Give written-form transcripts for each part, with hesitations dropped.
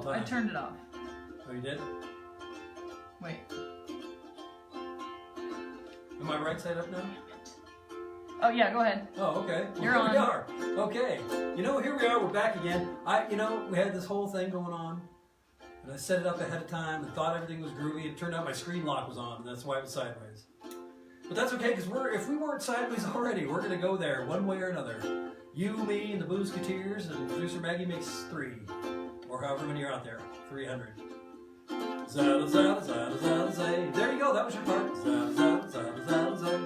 the time. I turned it off. Oh, you did? Wait. Am I right side up now? Oh yeah, go ahead. Oh, okay. Well, You're here on. we are. Okay. You know, here we are. We're back again. We had this whole thing going on, and I set it up ahead of time and thought everything was groovy. It turned out my screen lock was on, and that's why it was sideways. But that's okay, because if we weren't sideways already, we're gonna go there one way or another. You, me, and the Boozeketeers, and producer Maggie makes 3, or however many are out there. 300. Zada, zada, zada, zada, zay. There you go. That was your part. Zada, zada, zada, zada, zay.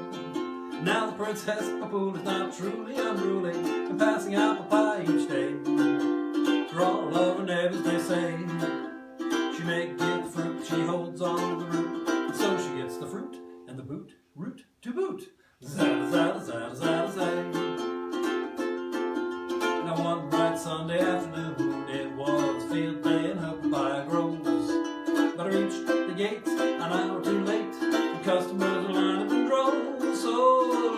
Now the Princess Papoon is not truly unruly and passing out papaya each day. For all of her neighbors, they say she may get the fruit, she holds on to the root, and so she gets the fruit and the root to boot. Zada, zada, zada, zada, zay. Now one bright Sunday afternoon, it was field day in her papaya groves. But I reached the gate an hour too late, and customers were lined up in droves. So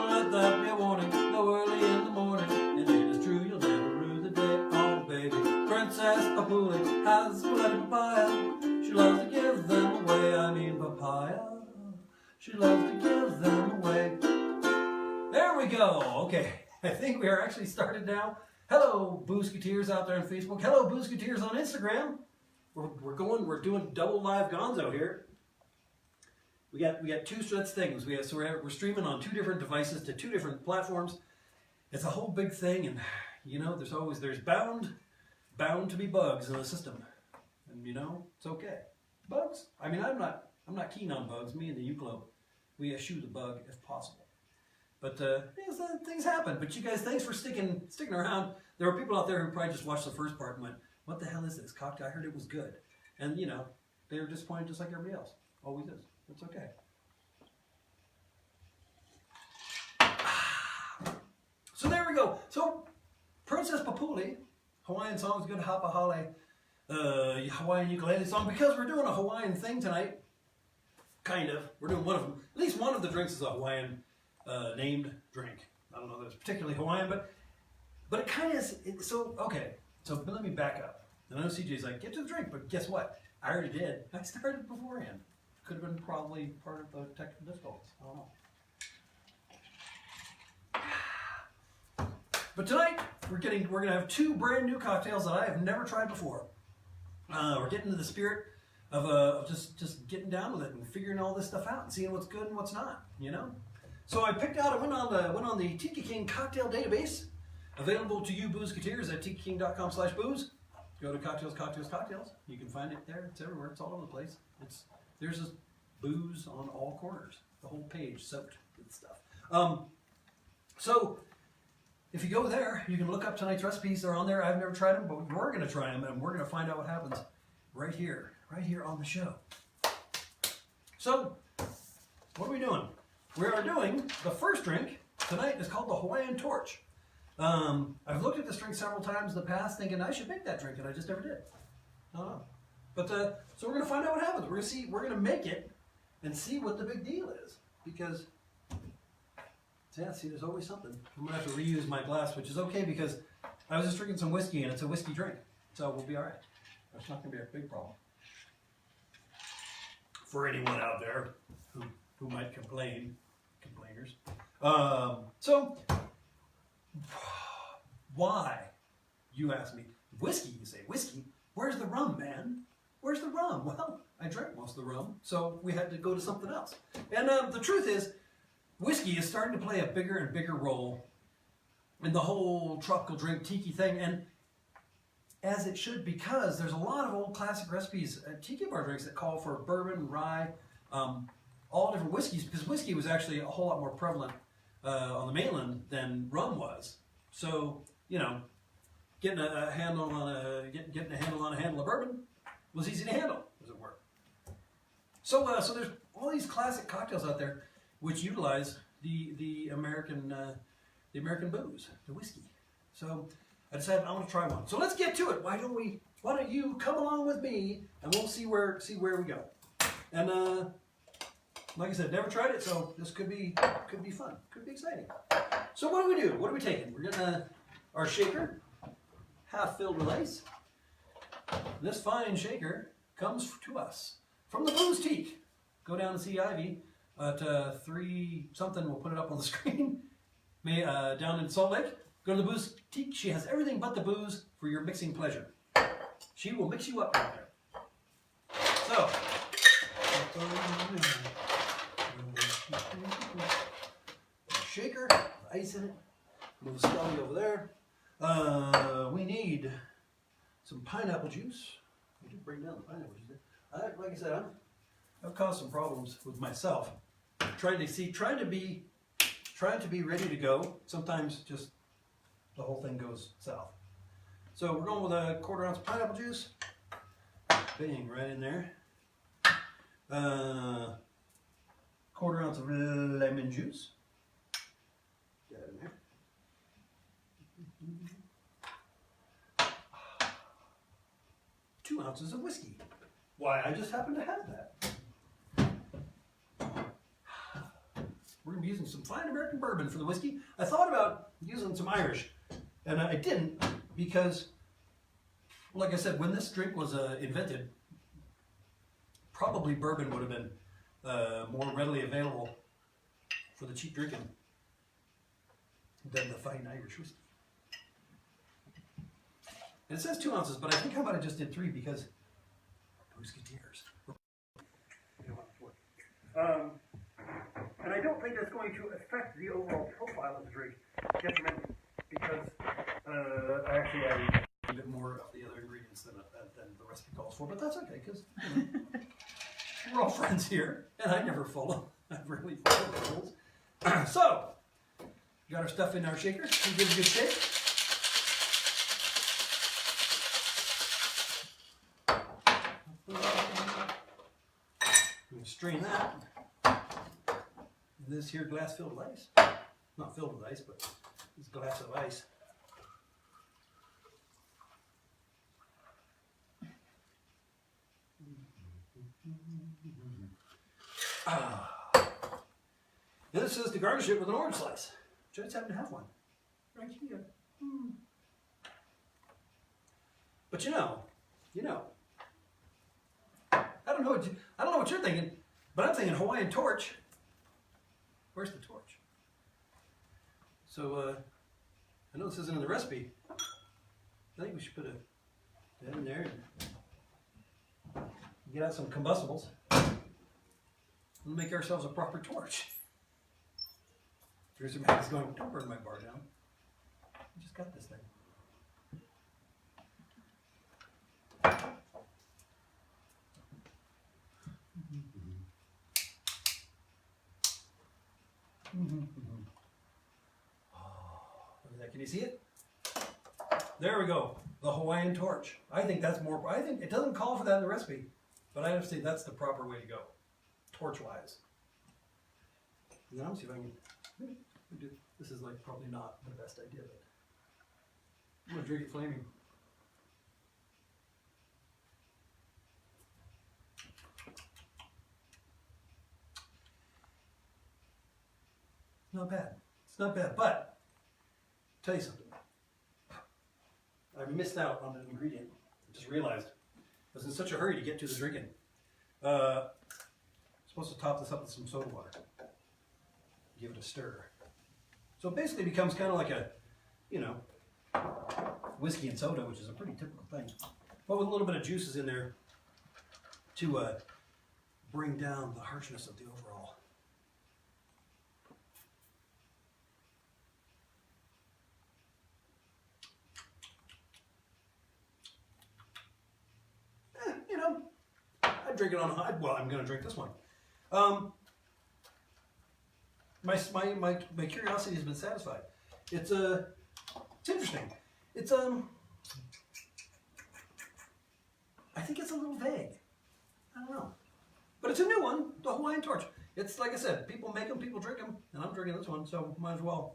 let that be a warning, go early in the morning, and it is true you'll never rue the day. Oh baby, Princess Papuli has plenty papaya. She loves to give them away, I mean papaya. She loves to give them away. There we go. Okay, I think we are actually started now. Hello, Boozeketeers out there on Facebook. Hello, Boozeketeers on Instagram. We're doing double live gonzo here. We got 2 such things. We're streaming on 2 different devices to 2 different platforms. It's a whole big thing, and you know, there's bound to be bugs in the system, and you know, it's okay. Bugs. I mean, I'm not keen on bugs. Me and the U Club, we eschew the bug if possible. But things happen. But you guys, thanks for sticking around. There were people out there who probably just watched the first part and went, "What the hell is this? Cocktail? I heard it was good." And you know, they were disappointed just like everybody else. Always is. It's okay. So there we go. So Princess Papuli, Hawaiian songs, good hapa hale, Hawaiian ukulele song, because we're doing a Hawaiian thing tonight. Kind of. We're doing one of them. At least one of the drinks is a Hawaiian named drink. I don't know that it's particularly Hawaiian, but it kind of is. So okay. So let me back up. I know CJ's like, get to the drink, but guess what? I already did. I started beforehand. Could have been probably part of the technical difficulties. I don't know. But tonight we're gonna have 2 brand new cocktails that I have never tried before. We're getting into the spirit of just getting down with it and figuring all this stuff out and seeing what's good and what's not. You know. So I went on the Tiki King cocktail database, available to you Boozeketeers at tikiking.com/booze. Go to Cocktales. You can find it there. It's everywhere. It's all over the place. There's just booze on all corners. The whole page soaked with stuff. So if you go there, you can look up tonight's recipes. They're on there. I've never tried them, but we're going to try them, and we're going to find out what happens right here on the show. So what are we doing? We are doing the first drink tonight. Is called the Hawaiian Torch. I've looked at this drink several times in the past thinking I should make that drink, and I just never did. I don't know. But, so we're going to find out what happens. We're going to make it and see what the big deal is. Because, yeah, see, there's always something. I'm going to have to reuse my glass, which is okay because I was just drinking some whiskey, and it's a whiskey drink. So we'll be all right. That's not going to be a big problem. For anyone out there who might complainers. So, why? You ask me. Whiskey, you say. Whiskey? Where's the rum, man? Where's the rum? Well, I drank most of the rum, so we had to go to something else. And the truth is, whiskey is starting to play a bigger and bigger role in the whole tropical drink tiki thing, and as it should, because there's a lot of old classic recipes at tiki bar drinks that call for bourbon, rye, all different whiskeys, because whiskey was actually a whole lot more prevalent on the mainland than rum was. So, you know, getting a handle on a handle of bourbon was easy to handle, as it were. So there's all these classic cocktails out there which utilize the American booze, the whiskey. So I decided I want to try one. So let's get to it. Why don't you come along with me and we'll see where we go. And like I said, never tried it, so this could be fun, could be exciting. So what do? What are we taking? We're gonna our shaker, half filled with ice. this fine shaker comes to us from the Boozeketeer. Go down and see Ivy at 3 something. We'll put it up on the screen. Down in Salt Lake. Go to the Boozeketeer. She has everything but the booze for your mixing pleasure. She will mix you up down there. So, shaker, ice in it. Move the scully over there. We need some pineapple juice. We did bring down the pineapple juice. Like I said, I've caused some problems with myself. Trying to be ready to go. Sometimes just the whole thing goes south. So we're going with a 1/4 ounce pineapple juice. Bang, right in there. 1/4 ounce of lemon juice. Get it in there. 2 ounces of whiskey. Why, I just happen to have that. We're going to be using some fine American bourbon for the whiskey. I thought about using some Irish, and I didn't because, like I said, when this drink was invented, probably bourbon would have been more readily available for the cheap drinking than the fine Irish whiskey. And it says 2 ounces, but I think I might have just did 3 because Boozeketeers. And I don't think that's going to affect the overall profile of the drink detrimentally because I actually added a bit more of the other ingredients than the recipe calls for, but that's okay because we're all friends here, and I never follow. I rarely follow the rules. So, we got our stuff in our shaker. We give it a good shake. We strain that. This here glass filled with ice. Not filled with ice, but this glass of ice. Then it says to garnish it with an orange slice, which I just happen to have one right here. But you know, I don't know what you're thinking, but I'm thinking Hawaiian torch. Where's the torch? So I know this isn't in the recipe. I think we should put that in there and get out some combustibles and make ourselves a proper torch. Producer Matt is going, don't burn my bar down. I just got this thing. Look at that. Can you see it? There we go. The Hawaiian torch. I think that's more. I think it doesn't call for that in the recipe, but I have to say that's the proper way to go, torch-wise. And then I'm see if I can. This is like probably not the best idea, but I'm gonna drink it flaming. Not bad. It's not bad, but I'll tell you something. I missed out on an ingredient. I just realized I was in such a hurry to get to the drinking. Supposed to top this up with some soda water. Give it a stir. So it basically becomes kind of like a, whiskey and soda, which is a pretty typical thing, but with a little bit of juices in there to bring down the harshness of the overall. I drink it on high. Well, I'm going to drink this one. My curiosity has been satisfied. It's interesting. It's I think it's a little vague. I don't know, but it's a new one, the Hawaiian torch. It's like I said, people make them, people drink them, and I'm drinking this one, so might as well,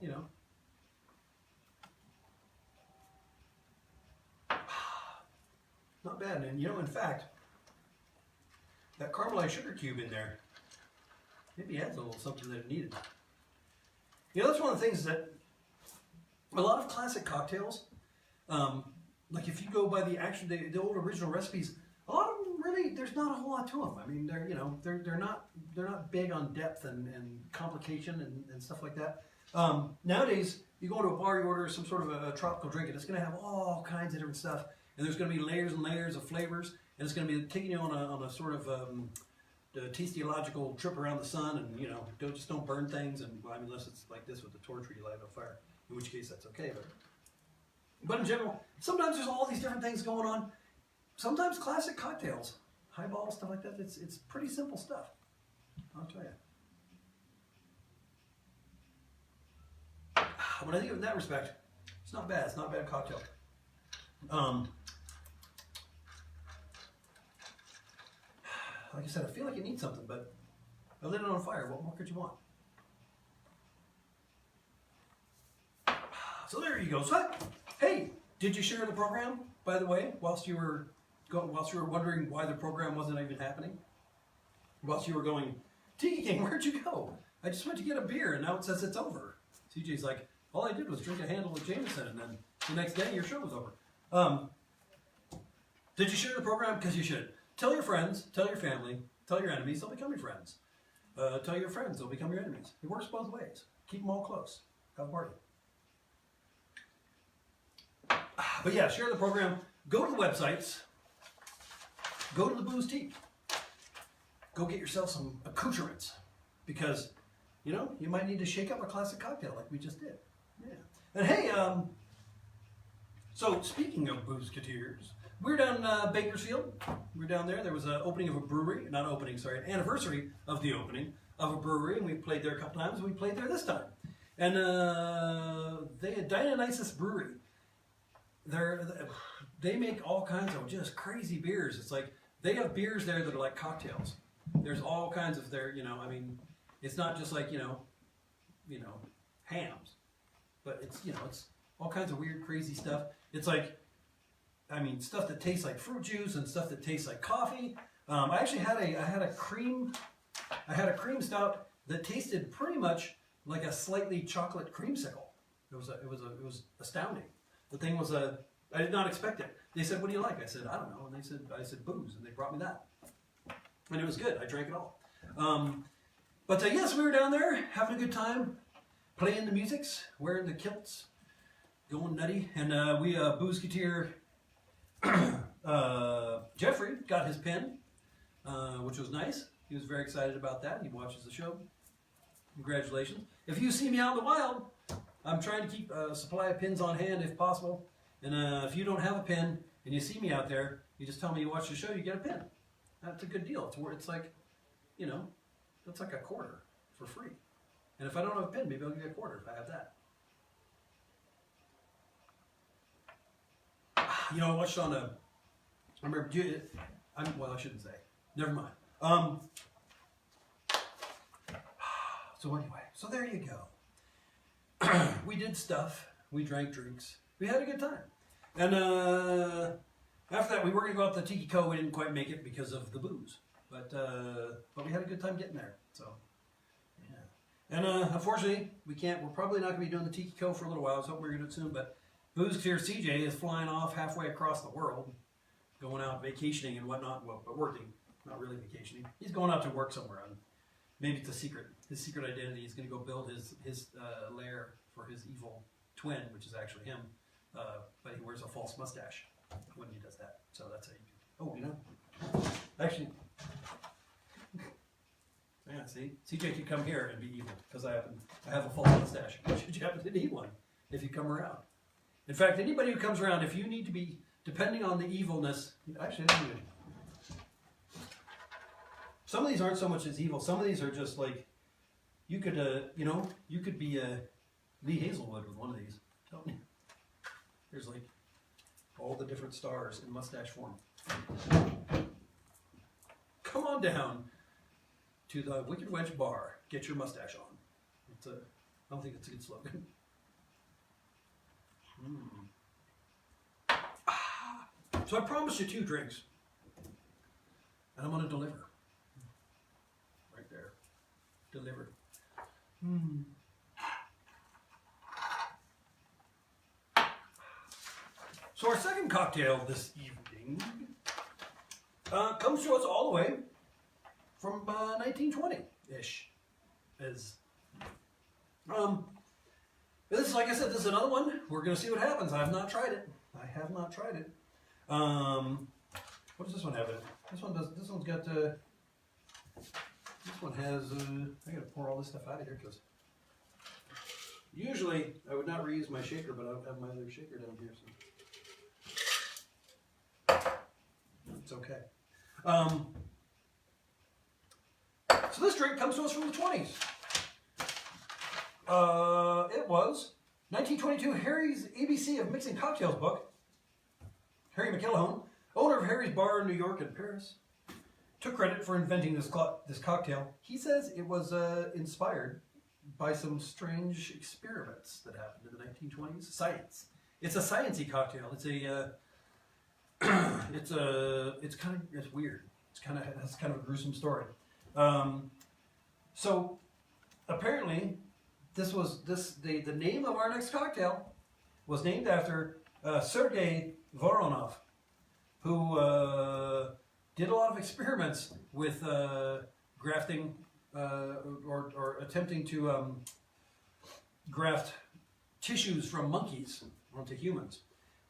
Not bad, and in fact, that caramelized sugar cube in there maybe adds a little something that it needed. That's one of the things that a lot of classic cocktails, like if you go by the old original recipes, a lot of them really, there's not a whole lot to them. I mean, they're not big on depth and complication and stuff like that. Nowadays, you go into a bar, you order some sort of a tropical drink, and it's going to have all kinds of different stuff, and there's going to be layers and layers of flavors, and it's going to be taking you on a sort of teleological trip around the sun, and don't burn things, and well, I mean, unless it's like this with the torch where you light it on fire, in which case that's okay. But in general, sometimes there's all these different things going on. Sometimes classic cocktails, highballs, stuff like that. It's pretty simple stuff, I'll tell you. When I think of it in that respect, it's not bad. It's not a bad cocktail. Like I said, I feel like it needs something, but I lit it on fire. What more could you want? So there you go. So, hey, did you share the program, by the way, whilst you were wondering why the program wasn't even happening? Whilst you were going, Tiki King, where'd you go? I just went to get a beer, and now it says it's over. CJ's like, all I did was drink a handle of Jameson, and then the next day your show was over. Did you share the program? Because you should. Tell your friends, tell your family, tell your enemies, they'll become your friends. Tell your friends, they'll become your enemies. It works both ways. Keep them all close. Have a party. But yeah, share the program. Go to the websites. Go to the Boozeketeer. Go get yourself some accoutrements. Because, you might need to shake up a classic cocktail like we just did. Yeah. And hey, so speaking of Boozeketeers, we're down in Bakersfield. We're down there. There was an opening of a brewery. Not opening, sorry, an anniversary of the opening of a brewery. And we played there a couple times. And we played there this time. And they had Dionysus Brewery. They make all kinds of just crazy beers. It's like they have beers there that are like cocktails. There's all kinds of it's not just like hams, but it's all kinds of weird, crazy stuff. It's like, stuff that tastes like fruit juice and stuff that tastes like coffee. I actually had a cream stout that tasted pretty much like a slightly chocolate creamsicle. It was astounding. The thing was I did not expect it. They said, "What do you like?" I said, "I don't know." And I said booze, and they brought me that, and it was good. I drank it all. But yes, we were down there having a good time, playing the musics, wearing the kilts, going nutty, and we Boozeketeer. Jeffrey got his pin, which was nice. He was very excited about that. He watches the show. Congratulations. If you see me out in the wild, I'm trying to keep a supply of pins on hand if possible. And if you don't have a pin and you see me out there, you just tell me you watch the show, you get a pin. That's a good deal. It's like, that's like a quarter for free. And if I don't have a pin, maybe I'll give you a quarter if I have that. I watched on I remember, I shouldn't say. Never mind. So anyway, so there you go. We did stuff. We drank drinks. We had a good time. And after that, we were going to go out to the Tiki Co. We didn't quite make it because of the booze. But we had a good time getting there. So, yeah. And unfortunately, we're probably not going to be doing the Tiki Co. for a little while. I was hoping we were going to do it soon. But Boozeketeer CJ is flying off halfway across the world, going out vacationing and whatnot. Well, but working. Not really vacationing. He's going out to work somewhere. Maybe it's a secret. His secret identity. He's going to go build his lair for his evil twin, which is actually him. But he wears a false mustache when he does that. So that's how you do. Oh, actually, yeah. See, CJ could come here and be evil because I have a false mustache. Should you happen to need one if you come around? In fact, anybody who comes around, if you need to be, depending on the evilness. Actually, I didn't even. Some of these aren't so much as evil. Some of these are just like, you could be Lee Hazelwood with one of these. Tell me. There's like all the different stars in mustache form. Come on down to the Wicked Wench Bar. Get your mustache on. I don't think it's a good slogan. So I promised you 2 drinks. And I'm going to deliver. Right there. Delivered. So our second cocktail this evening comes to us all the way from 1920-ish. This is, like I said, this is another one. We're going to see what happens. I have not tried it. What does this one have in it? This one's got, this one has, I got to pour all this stuff out of here because usually I would not reuse my shaker, but I have my other shaker down here, so it's okay. So this drink comes to us from the 20s. It was 1922 Harry's ABC of Mixing Cocktails book. Harry McIlhone, owner of Harry's Bar in New York and Paris, took credit for inventing this cocktail. He says it was inspired by some strange experiments that happened in the 1920s. Science. It's a sciencey cocktail. It's weird. It's kind of a gruesome story. So apparently, the name of our next cocktail was named after Sergei Voronov, who did a lot of experiments with grafting or attempting to graft tissues from monkeys onto humans,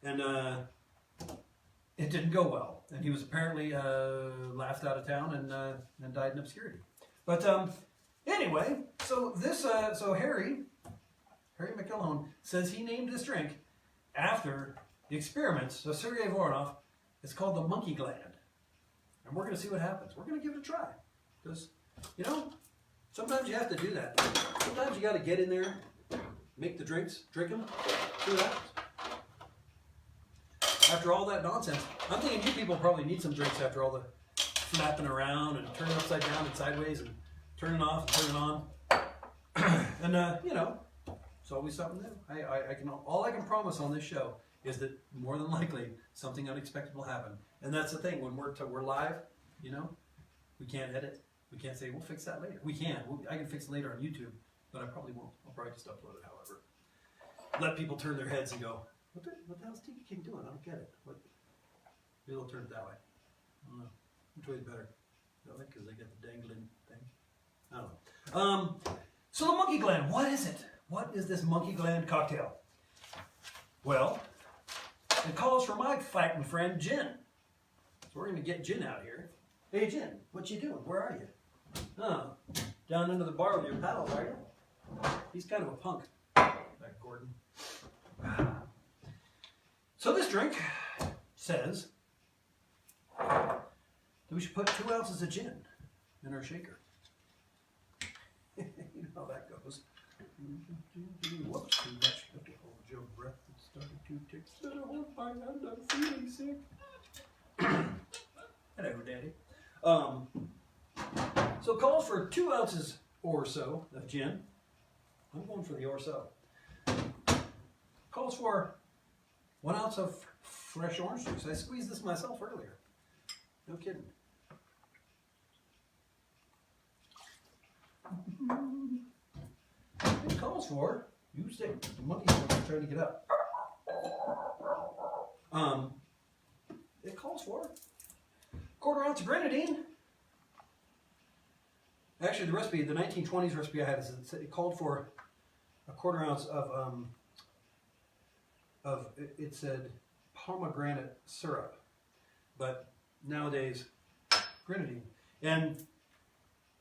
and it didn't go well, and he was apparently laughed out of town and died in obscurity. But anyway, so Harry McIlhone says he named this drink after the experiments of Sergei Voronov. It's called the monkey gland, and we're going to see what happens. We're going to give it a try, because sometimes you have to do that. Sometimes you got to get in there, make the drinks, drink them, see what happens. After all that nonsense, I'm thinking you people probably need some drinks after all the flapping around and turning upside down and sideways and turning off and turning on. And it's always something new. All I can promise on this show is that more than likely something unexpected will happen. And that's the thing, when we're live, we can't edit. We can't say we'll fix that later. We can. I can fix it later on YouTube, but I probably won't. I'll probably just upload it. However, let people turn their heads and go, What the hell's Tiki King doing? I don't get it. Maybe they'll turn it that way. I don't know. Which way's better? That way, because they get the dangling thing. I don't know. So the monkey gland, what is it? What is this monkey gland cocktail? Well, it calls for my fighting friend, Jen. So we're going to get Jen out here. Hey, Jen, what you doing? Where are you? Oh, down into the bar with your pals, are you? He's kind of a punk, that Gordon. So this drink says that we should put 2 ounces of gin in our shaker. You know how that goes. Whoops, too much. Have to hold your breath. It's starting to take. Hold my hand. I'm feeling sick. Hello, Daddy. So it calls for 2 ounces or so of gin. I'm going for the or so. Calls for 1 ounce of fresh orange juice. I squeezed this myself earlier. No kidding. It calls for, you stay, the monkey's trying to get up. It calls for 1/4 ounce of grenadine. Actually, the recipe, the 1920s recipe I had, it called for 1/4 ounce it said pomegranate syrup, but nowadays grenadine. And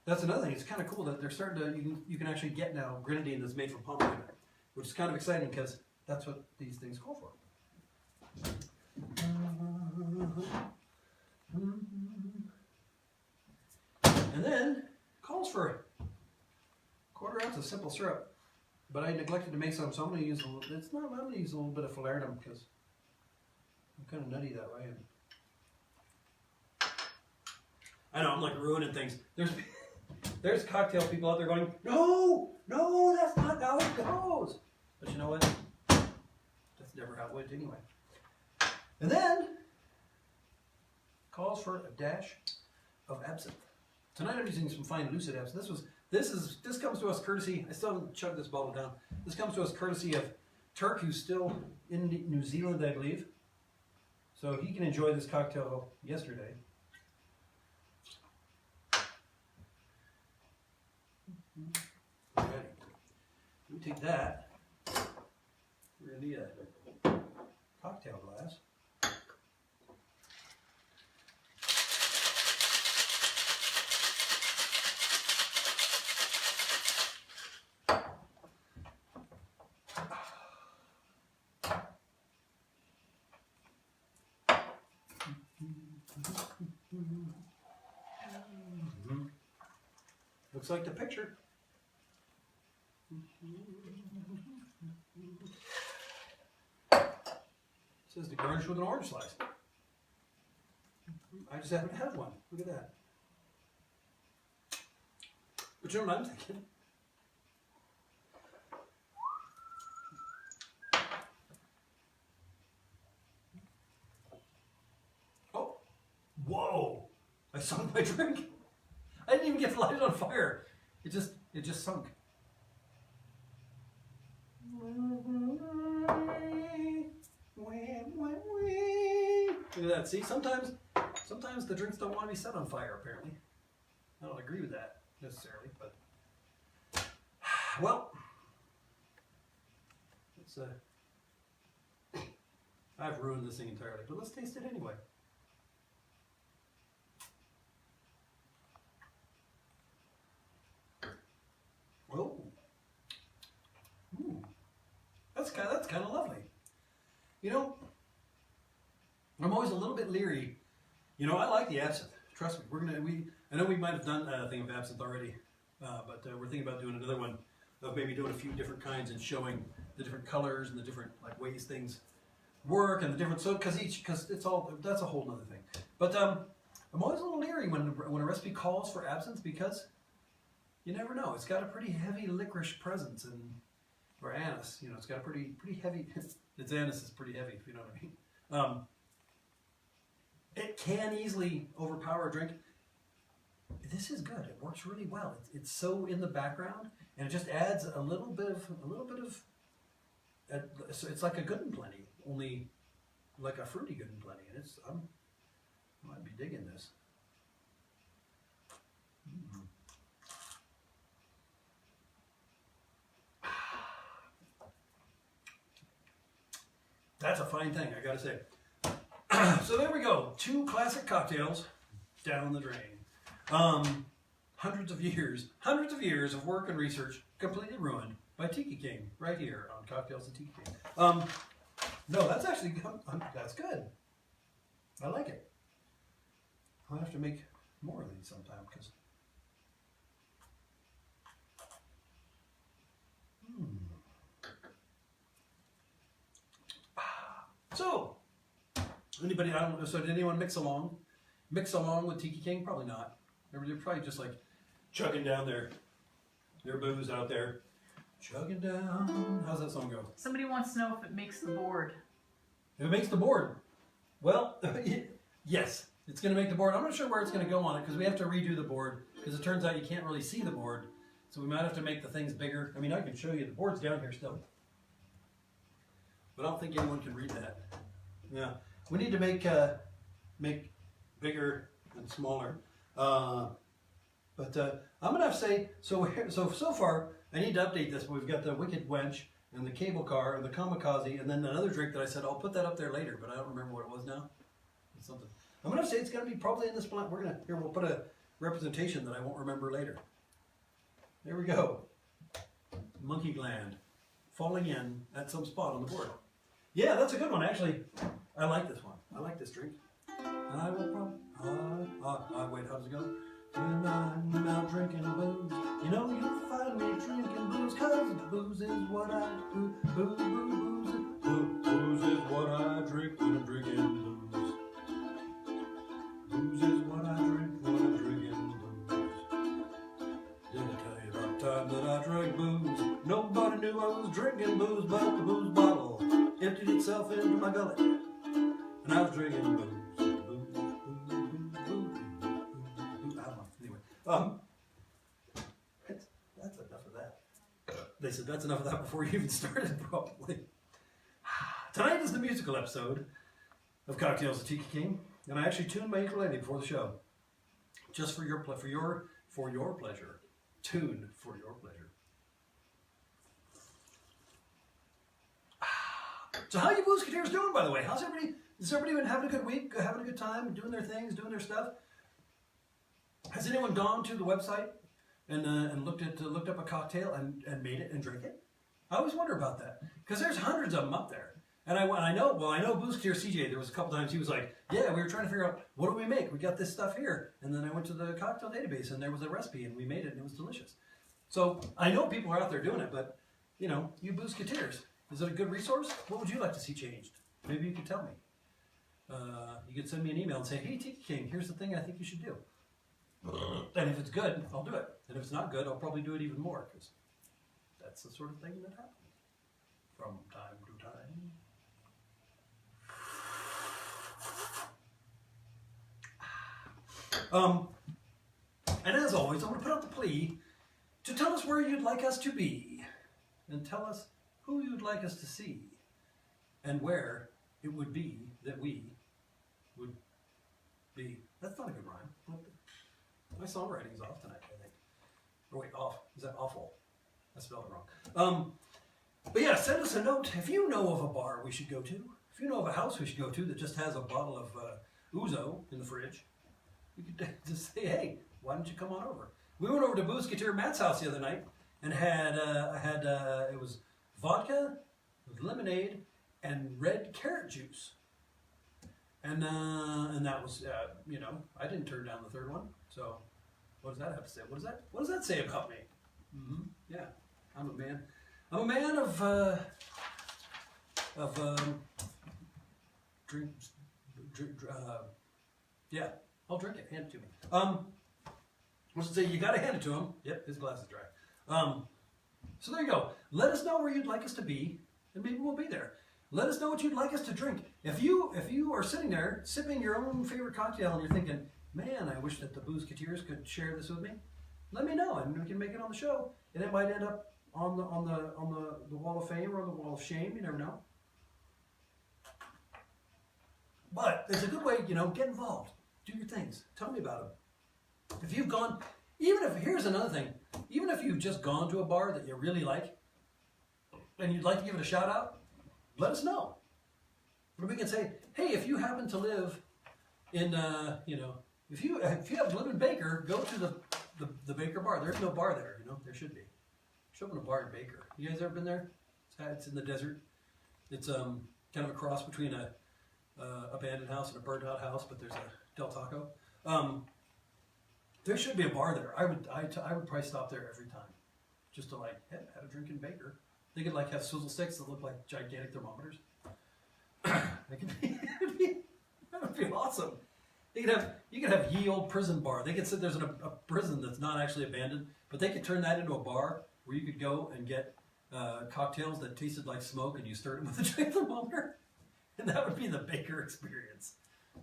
that's another thing. It's kind of cool that they're starting to, you can actually get now grenadine that's made from pomegranate, which is kind of exciting because that's what these things call for. And then calls for 1/4 ounce of simple syrup. But I neglected to make some, so I'm going to use I'm going to use a little bit of falernum because I'm kind of nutty that way. I know, I'm like ruining things. There's cocktail people out there going, no, that's not how it goes. But you know what? That's never how it went anyway. And then calls for a dash of absinthe. Tonight I'm using some fine lucid absinthe. This comes to us courtesy, I still haven't chugged this bottle down. This comes to us courtesy of Turk, who's still in New Zealand, I believe. So he can enjoy this cocktail yesterday. Alrighty. Let me take that. We're going to need a cocktail glass. Looks like the picture. It says to garnish with an orange slice. I just haven't had one. Look at that. But you know what I'm thinking? Oh, whoa! I sunk my drink. I didn't even get to light it on fire. It just sunk. Look at that. See, sometimes the drinks don't want to be set on fire, apparently. I don't agree with that necessarily, but well, it's I've ruined this thing entirely, but let's taste it anyway. Oh, that's kind of lovely. You know, I'm always a little bit leery. You know, I like the absinthe. Trust me. I know we might have done a thing of absinthe already, but we're thinking about doing another one of maybe doing a few different kinds and showing the different colors and the different like ways things work and the different because it's all that's a whole other thing. But I'm always a little leery when a recipe calls for absinthe because you never know. It's got a pretty heavy licorice presence or anise. You know, it's got a pretty heavy. Its anise is pretty heavy, if you know what I mean. It can easily overpower a drink. This is good. It works really well. It's so in the background, and it just adds a little bit of. So it's like a Good and Plenty, only like a fruity Good and Plenty, and I might be digging this. That's a fine thing, I gotta say. So there we go. 2 classic cocktails down the drain. Hundreds of years of work and research completely ruined by Tiki King right here on Cocktales and Tiki King. No, that's actually that's good. I like it. I'll have to make more of these sometime because. So, anybody? I don't know. So, did anyone mix along with Tiki King? Probably not. They're probably just like chugging down their booze out there, chugging down. How's that song go? Somebody wants to know if it makes the board. If it makes the board, well, yes, it's going to make the board. I'm not sure where it's going to go on it because we have to redo the board because it turns out you can't really see the board, so we might have to make the things bigger. I mean, I can show you the board's down here still. But I don't think anyone can read that. Yeah, we need to make bigger and smaller. But I'm gonna have to say so far. I need to update this. But we've got the Wicked Wench and the Cable Car and the Kamikaze, and then another drink that I said I'll put that up there later, but I don't remember what it was now. It's something. I'm gonna say it's gonna be probably in this plant. We'll put a representation that I won't remember later. There we go. Monkey gland falling in at some spot on the board. Yeah, that's a good one, actually. I like this one. I like this drink. I will wait, how does it go? When I'm out drinking booze, you know you'll find me drinking booze, 'cause booze is what I do. Booze is what I drink when I'm drinking booze. Booze is what I drink when I'm drinking booze. Did I tell you about the time that I drank booze? Nobody knew I was drinking booze, but the booze bottle emptied itself into my gullet, and I was drinking booze. That's enough of that. They said that's enough of that before you even started, probably. Tonight is the musical episode. of Cocktales, the Tiki King, and I actually tuned my ukulele before the show, just for your pleasure. Tune for your pleasure. So how you Boozeketeers doing, by the way? How's everybody? Is everybody been having a good week, having a good time, doing their things, doing their stuff? Has anyone gone to the website and looked up a cocktail and made it and drank it? I always wonder about that because there's hundreds of them up there. And I know Boozeketeer CJ, there was a couple times he was like, yeah, we were trying to figure out, what do we make? We got this stuff here. And then I went to the cocktail database and there was a recipe and we made it and it was delicious. So I know people are out there doing it, but you know, you Boozeketeers, is it a good resource? What would you like to see changed? Maybe you could tell me. You could send me an email and say, hey, Tiki King, here's the thing I think you should do. And if it's good, I'll do it. And if it's not good, I'll probably do it even more because that's the sort of thing that happens from time to time. And as always, I'm going to put out the plea to tell us where you'd like us to be and tell us who you'd like us to see and where it would be that we would be. That's not a good rhyme. My songwriting's off tonight, I think. Or wait, off. Is that awful? I spelled it wrong. But yeah, send us a note. If you know of a bar we should go to, if you know of a house we should go to that just has a bottle of ouzo in the fridge, you could just say, hey, why don't you come on over? We went over to Boozeketeer Matt's house the other night and had it was vodka with lemonade and red carrot juice. And that was, you know, I didn't turn down the third one. So what does that have to say? What does that say about me? Mm-hmm. Yeah, I'm a man of drink, yeah, I'll drink it. Hand it to me. What's it say? You gotta hand it to him. Yep, his glass is dry. So there you go. Let us know where you'd like us to be, and maybe we'll be there. Let us know what you'd like us to drink. If you are sitting there sipping your own favorite cocktail and you're thinking, man, I wish that the Boozeketeers could share this with me, let me know and we can make it on the show. And it might end up on the wall of fame or the wall of shame. You never know. But it's a good way, you know, get involved. Do your things. Tell me about them. If you've gone, here's another thing, even if you've just gone to a bar that you really like and you'd like to give it a shout out, let us know. Or we can say, hey, if you happen to live in, you know, if you happen to live in Baker, go to the Baker bar. There's no bar there, you know, there should be. Should open a bar in Baker. You guys ever been there? It's in the desert. It's kind of a cross between a abandoned house and a burnt out house, but there's a Del Taco. There should be a bar there. I would probably stop there every time, just to like have a drink in Baker. They could like have swizzle sticks that look like gigantic thermometers. That would be awesome. You could have ye old prison bar. They could say there's a prison that's not actually abandoned, but they could turn that into a bar where you could go and get cocktails that tasted like smoke, and you stirred them with a giant thermometer, and that would be the Baker experience.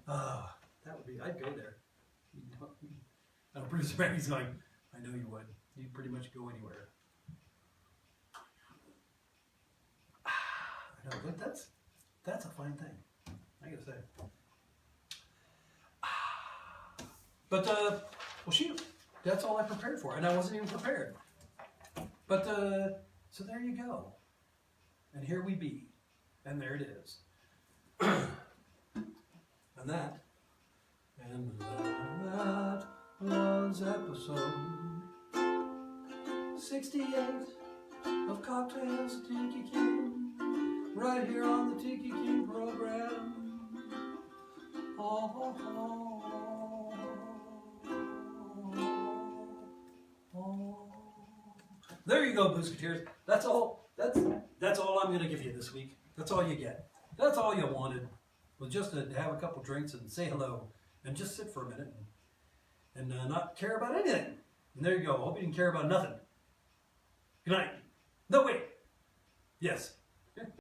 That would be. I'd go there. Producer Maggie's going, I know you would. You'd pretty much go anywhere. I know, but that's a fine thing, I gotta say. But, well shoot, that's all I prepared for, and I wasn't even prepared. But, so there you go. And here we be. And there it is. And that was episode 68 of Cocktales, Tiki King, right here on the Tiki King program. There you go, Boozeketeers. That's all I'm going to give you this week. That's all you get. That's all you wanted, was just to have a couple drinks and say hello and just sit for a minute and not care about anything. And there you go. I hope you didn't care about nothing. Good night. No, wait. Yes.